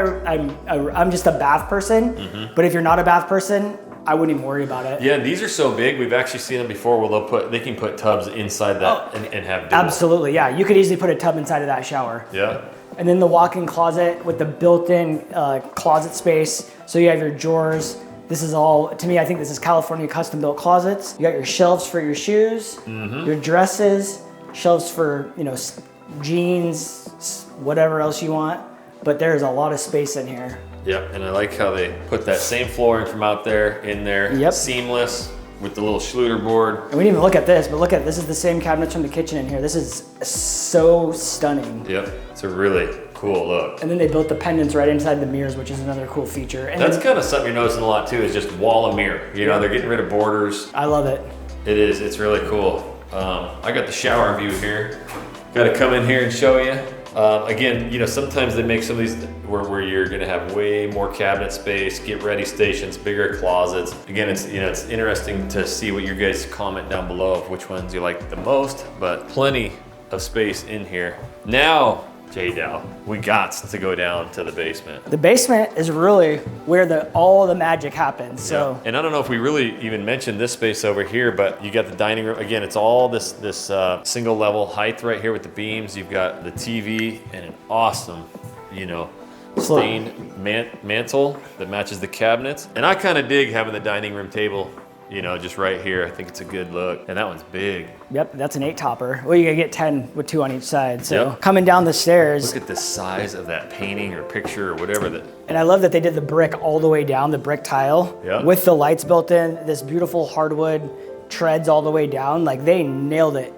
B: I'm just a bath person, but if you're not a bath person, I wouldn't even worry about it.
A: Yeah, these are so big. We've actually seen them before where they can put tubs inside that and have dual.
B: Absolutely, yeah. You could easily put a tub inside of that shower.
A: Yeah.
B: And then the walk-in closet with the built-in closet space. So you have your drawers. This is all, to me, I think this is California custom-built closets. You got your shelves for your shoes, your dresses, shelves for, you know, jeans, whatever else you want. But there's a lot of space in here.
A: Yep, and I like how they put that same flooring from out there in there.
B: Yep.
A: Seamless with the little Schluter board.
B: And we didn't even look at this, but look at this is the same cabinets from the kitchen in here. This is so stunning.
A: Yep, it's a really cool look.
B: And then they built the pendants right inside the mirrors, which is another cool feature. And
A: that's kind of something you're noticing a lot too, is just wall and mirror. You know, they're getting rid of borders.
B: I love it.
A: It is, it's really cool. I got the shower view here. Got to come in here and show you. Again, you know, sometimes they make some of these where you're gonna have way more cabinet space, get ready stations, bigger closets. Again, it's interesting to see what you guys comment down below of which ones you like the most, but plenty of space in here. Now, J-Dow, we got to go down to the basement.
B: The basement is really where all the magic happens. So,
A: yeah. And I don't know if we really even mentioned this space over here, but you got the dining room. Again, it's all this single level height right here with the beams. You've got the TV and an awesome, you know, stained mantle that matches the cabinets. And I kind of dig having the dining room table, you know, just right here. I think it's a good look. And that one's big. Yep,
B: that's an 8-topper. Well, you gotta get 10 with 2 on each side. So coming down the stairs.
A: Look at the size of that painting or picture or whatever that.
B: And I love that they did the brick all the way down, the brick tile. With the lights built in, this beautiful hardwood treads all the way down. Like they nailed it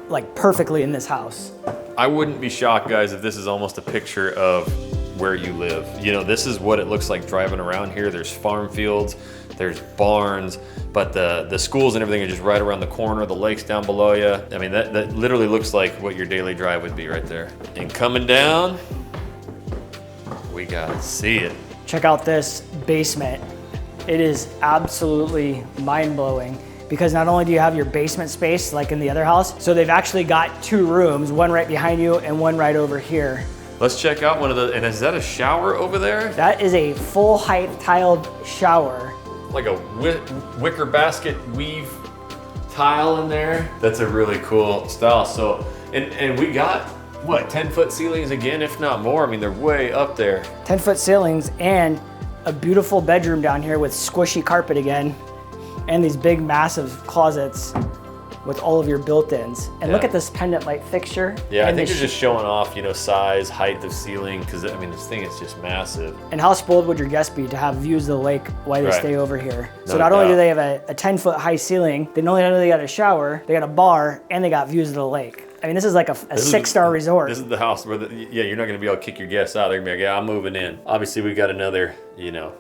B: like perfectly in this house.
A: I wouldn't be shocked, guys, if this is almost a picture of where you live. You know, this is what it looks like driving around here. There's farm fields, there's barns, but the schools and everything are just right around the corner. The lake's down below you. I mean, that literally looks like what your daily drive would be right there. And coming down, we gotta see it.
B: Check out this basement. It is absolutely mind-blowing because not only do you have your basement space like in the other house, so they've actually got 2 rooms, one right behind you and one right over here.
A: Let's check out one of the, and is that a shower over there?
B: That is a full height tiled shower.
A: Like a wicker basket weave tile in there. That's a really cool style. So, and we got, what, 10-foot ceilings again, if not more. I mean, they're way up there.
B: 10-foot ceilings and a beautiful bedroom down here with squishy carpet again. And these big massive closets with all of your built-ins. And look at this pendant light fixture.
A: Yeah, I think they're just showing off, you know, size, height of ceiling, because I mean, this thing is just massive.
B: And how spoiled would your guests be to have views of the lake while they stay over here? So not only do they have a 10-foot high ceiling, they not only got a shower, they got a bar, and they got views of the lake. I mean, this is like a 6-star resort.
A: This is the house where, you're not gonna be able to kick your guests out. They're gonna be like, yeah, I'm moving in. Obviously, we got another, you know,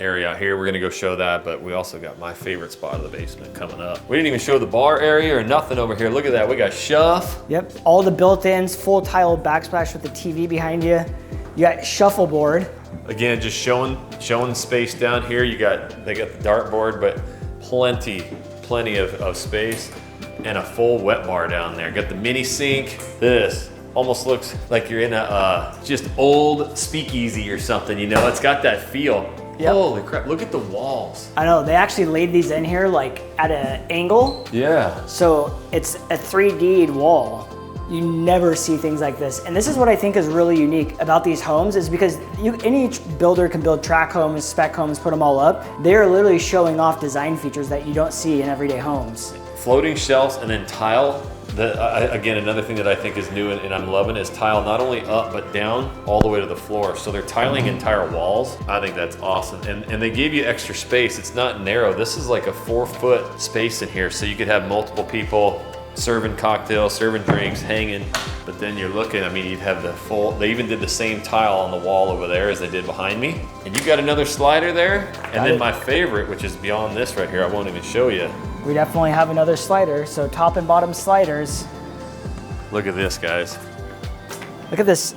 A: area out here. We're gonna go show that, but we also got my favorite spot of the basement coming up. We didn't even show the bar area or nothing over here. Look at that, we got shuff.
B: Yep, all the built-ins, full tile backsplash with the TV behind you. You got shuffleboard.
A: Again, just showing the space down here. They got the dartboard, but plenty of space, and a full wet bar down there. Got the mini sink. This almost looks like you're in a just old speakeasy or something, you know? It's got that feel. Yep. Holy crap, look at the walls.
B: I know, they actually laid these in here like at an angle.
A: Yeah.
B: So it's a 3D'd wall. You never see things like this. And this is what I think is really unique about these homes, is because any builder can build track homes, spec homes, put them all up. They're literally showing off design features that you don't see in everyday homes.
A: Floating shelves and then tile. Again, another thing that I think is new and I'm loving is tile not only up but down all the way to the floor. So they're tiling entire walls. I think that's awesome. And they gave you extra space. It's not narrow. This is like a 4-foot space in here. So you could have multiple people serving cocktails, serving drinks, hanging. But then you're looking, I mean, you'd have the full, they even did the same tile on the wall over there as they did behind me. And you got another slider there. And then my favorite, which is beyond this right here, I won't even show you.
B: We definitely have another slider, so top and bottom sliders.
A: Look at this, guys.
B: Look at this.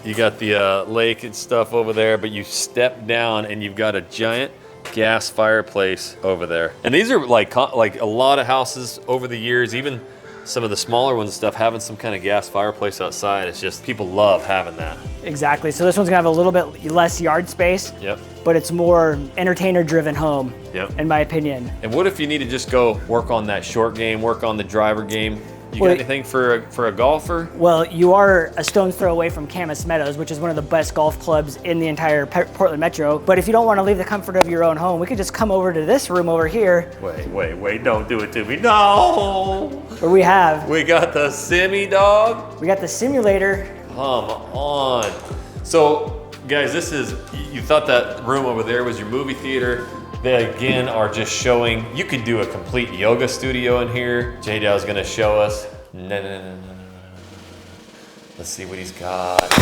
A: You got the lake and stuff over there, but you step down and you've got a giant gas fireplace over there. And these are like a lot of houses over the years, even some of the smaller ones and stuff, having some kind of gas fireplace outside. It's just, people love having that.
B: Exactly, so this one's gonna have a little bit less yard space.
A: Yep.
B: But it's more entertainer-driven home,
A: yep,
B: in my opinion.
A: And what if you need to just go work on that short game, work on the driver game? You got anything for a golfer?
B: Well, you are a stone's throw away from Camas Meadows, which is one of the best golf clubs in the entire Portland Metro. But if you don't want to leave the comfort of your own home, we could just come over to this room over here.
A: Wait, don't do it to me. No!
B: Where we
A: got the Simmy dog.
B: We got the simulator.
A: Come on. So, guys, you thought that room over there was your movie theater. They again are just showing, you could do a complete yoga studio in here. J-Dow's gonna show us. No. Let's see what he's got.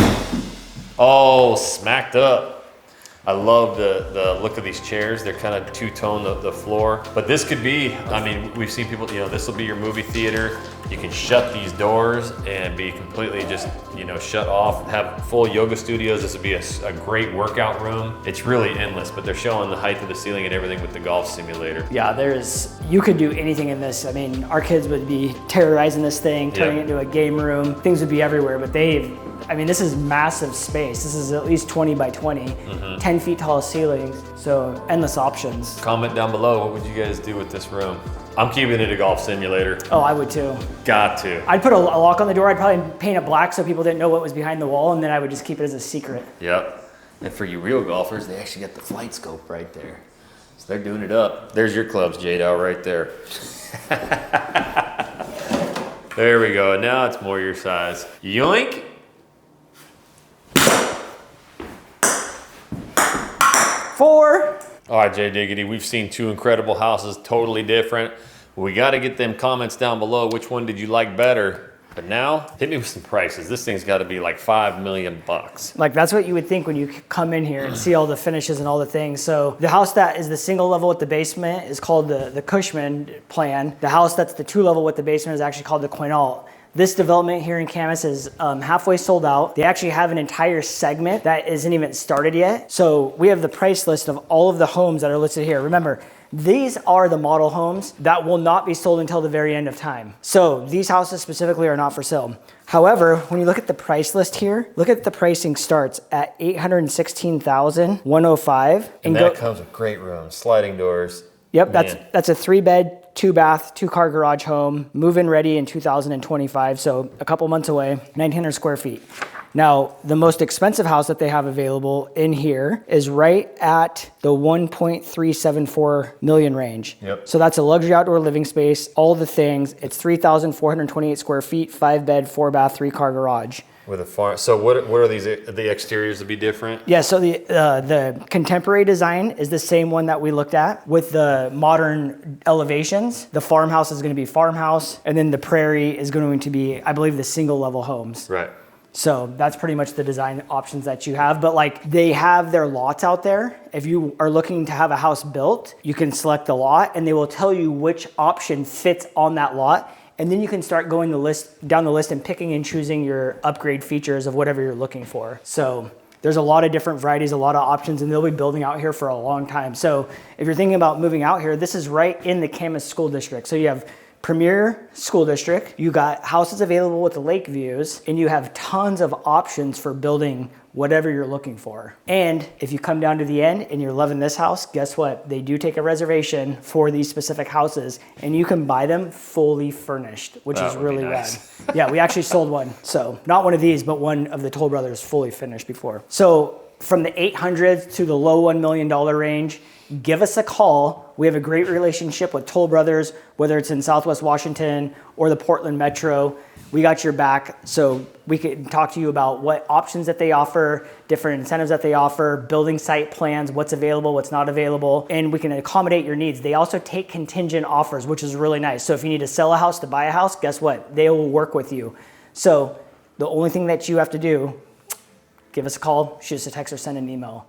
A: Oh, smacked up. I love the look of these chairs. They're kind of two-tone, the floor. But this could be, I mean, we've seen people, this will be your movie theater. You can shut these doors and be completely just, shut off, have full yoga studios. This would be a great workout room. It's really endless, but they're showing the height of the ceiling and everything with the golf simulator.
B: Yeah, you could do anything in this. I mean, our kids would be terrorizing this thing, turning it into a game room. Things would be everywhere, but this is massive space. This is at least 20 by 20, 10 feet tall ceilings, so endless options.
A: Comment down below, what would you guys do with this room? I'm keeping it a golf simulator.
B: Oh, I would too.
A: Got to.
B: I'd put a lock on the door. I'd probably paint it black so people didn't know what was behind the wall, and then I would just keep it as a secret.
A: Yep. And for you real golfers, they actually got the flight scope right there. So they're doing it up. There's your clubs, J-Dow, right there. There we go. Now it's more your size. Yoink.
B: Four.
A: All right, Jay Diggity, we've seen two incredible houses, totally different. We got to get them comments down below. Which one did you like better? But now, hit me with some prices. This thing's got to be like $5 million.
B: Like, that's what you would think when you come in here and see all the finishes and all the things. So the house that is the single level with the basement is called the Cushman plan. The house that's the 2-level with the basement is actually called the Quinault. This development here in Camas is halfway sold out. They actually have an entire segment that isn't even started yet. So we have the price list of all of the homes that are listed here. Remember, these are the model homes that will not be sold until the very end of time. So these houses specifically are not for sale. However, when you look at the price list here, look at the pricing starts at $816,105.
A: And that comes with great rooms, sliding doors.
B: Yep, that's a 3-bed, 2-bath, 2-car garage home, move-in ready in 2025, so a couple months away, 1,900 square feet. Now, the most expensive house that they have available in here is right at the 1.374 million range.
A: Yep.
B: So that's a luxury outdoor living space, all the things. It's 3,428 square feet, 5-bed, 4-bath, 3-car garage.
A: With a farm. So what are these? The exteriors to be different?
B: Yeah. So the contemporary design is the same one that we looked at with the modern elevations. The farmhouse is going to be farmhouse, and then the prairie is going to be, I believe, the single level homes.
A: Right.
B: So that's pretty much the design options that you have. But like they have their lots out there. If you are looking to have a house built, you can select the lot and they will tell you which option fits on that lot. And then you can start going down the list and picking and choosing your upgrade features of whatever you're looking for. So there's a lot of different varieties, a lot of options, and they'll be building out here for a long time. So if you're thinking about moving out here, this is right in the Camas School District. So you have Premier School District, you got houses available with the lake views, and you have tons of options for building whatever you're looking for. And if you come down to the end and you're loving this house, guess what? They do take a reservation for these specific houses, and you can buy them fully furnished, which is really rad. Yeah, we actually sold one. So not one of these, but one of the Toll Brothers fully finished before. So from the 800s to the low $1 million range, give us a call. We have a great relationship with Toll Brothers, whether it's in Southwest Washington or the Portland Metro. We got your back, so we can talk to you about what options that they offer, different incentives that they offer, building site plans, what's available, what's not available, and we can accommodate your needs. They also take contingent offers, which is really nice. So if you need to sell a house to buy a house, guess what? They will work with you. So the only thing that you have to do, give us a call, shoot us a text, or send an email.